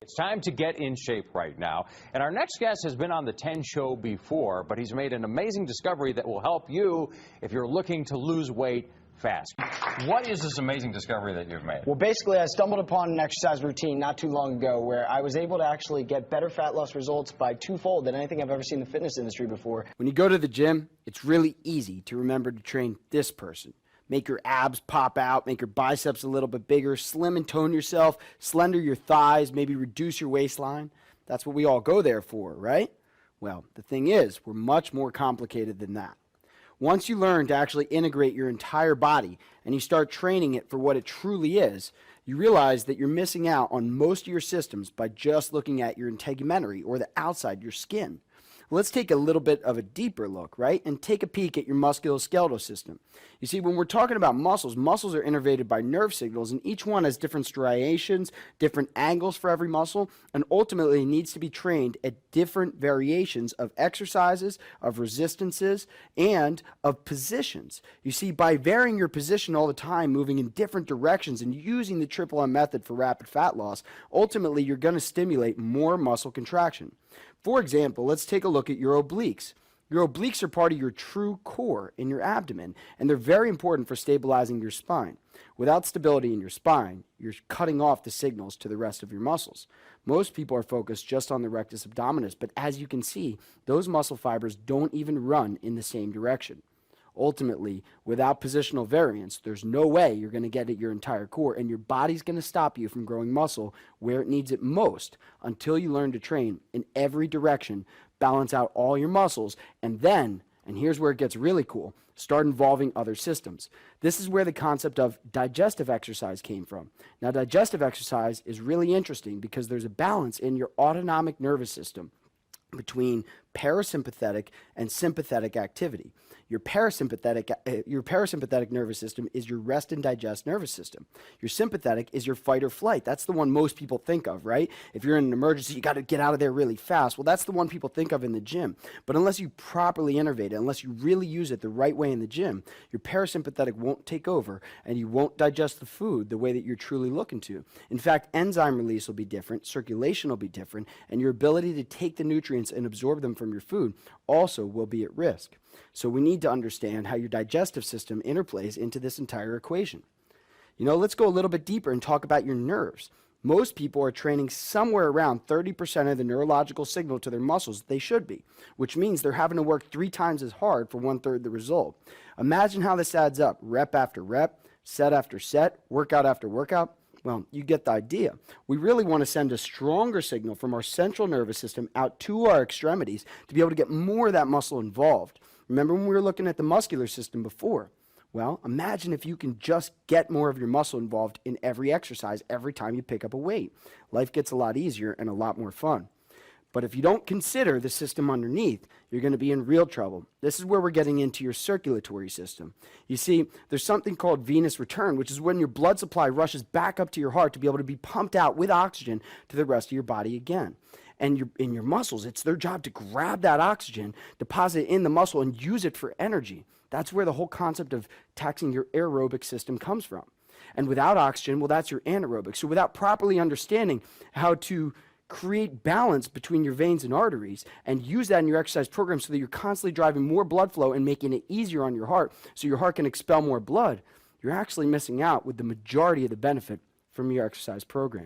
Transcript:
It's time to get in shape right now. And our next guest has been on the 10 show before, but he's made an amazing discovery that will help you if you're looking to lose weight fast. What is this amazing discovery that you've made? Well, basically, I stumbled upon an exercise routine not too long ago where I was able to actually get better fat loss results by twofold than anything I've ever seen in the fitness industry before. When you go to the gym, it's really easy to remember to train this person. Make your abs pop out, make your biceps a little bit bigger, slim and tone yourself, slender your thighs, maybe reduce your waistline. That's what we all go there for, right? Well, the thing is, we're much more complicated than that. Once you learn to actually integrate your entire body and you start training it for what it truly is, you realize that you're missing out on most of your systems by just looking at your integumentary or the outside, your skin. Let's take a little bit of a deeper look, right? And take a peek at your musculoskeletal system. You see, when we're talking about muscles, muscles are innervated by nerve signals, and each one has different striations, different angles for every muscle, and ultimately needs to be trained at different variations of exercises, of resistances, and of positions. You see, by varying your position all the time, moving in different directions, and using the Triple M method for rapid fat loss, ultimately you're going to stimulate more muscle contraction. For example, let's take a look at your obliques. Your obliques are part of your true core in your abdomen, and they're very important for stabilizing your spine. Without stability in your spine, you're cutting off the signals to the rest of your muscles. Most people are focused just on the rectus abdominis, but as you can see, those muscle fibers don't even run in the same direction. Ultimately, without positional variance, there's no way you're going to get at your entire core, and your body's going to stop you from growing muscle where it needs it most until you learn to train in every direction, balance out all your muscles, and then, and here's where it gets really cool, start involving other systems. This is where the concept of digestive exercise came from. Now, digestive exercise is really interesting because there's a balance in your autonomic nervous system between parasympathetic and sympathetic activity. Your parasympathetic nervous system is your rest and digest nervous system. Your sympathetic is your fight or flight. That's the one most people think of, right? If you're in an emergency, you got to get out of there really fast. Well, that's the one people think of in the gym. But unless you properly innervate it, unless you really use it the right way in the gym, your parasympathetic won't take over and you won't digest the food the way that you're truly looking to. In fact, enzyme release will be different, circulation will be different, and your ability to take the nutrients and absorb them from your food also will be at risk. So we need to understand how your digestive system interplays into this entire equation. You know, let's go a little bit deeper and talk about your nerves. Most people are training somewhere around 30% of the neurological signal to their muscles they should be, which means they're having to work 3 times as hard for 1/3 the result. Imagine how this adds up, rep after rep, set after set, workout after workout. Well, you get the idea. We really want to send a stronger signal from our central nervous system out to our extremities to be able to get more of that muscle involved. Remember when we were looking at the muscular system before? Well, imagine if you can just get more of your muscle involved in every exercise every time you pick up a weight. Life gets a lot easier and a lot more fun. But if you don't consider the system underneath, you're going to be in real trouble. This is where we're getting into your circulatory system. You see, there's something called venous return, which is when your blood supply rushes back up to your heart to be able to be pumped out with oxygen to the rest of your body again. And in your muscles, it's their job to grab that oxygen, deposit it in the muscle, and use it for energy. That's where the whole concept of taxing your aerobic system comes from. And without oxygen, well, that's your anaerobic. So without properly understanding how to create balance between your veins and arteries and use that in your exercise program so that you're constantly driving more blood flow and making it easier on your heart so your heart can expel more blood, you're actually missing out with the majority of the benefit from your exercise program.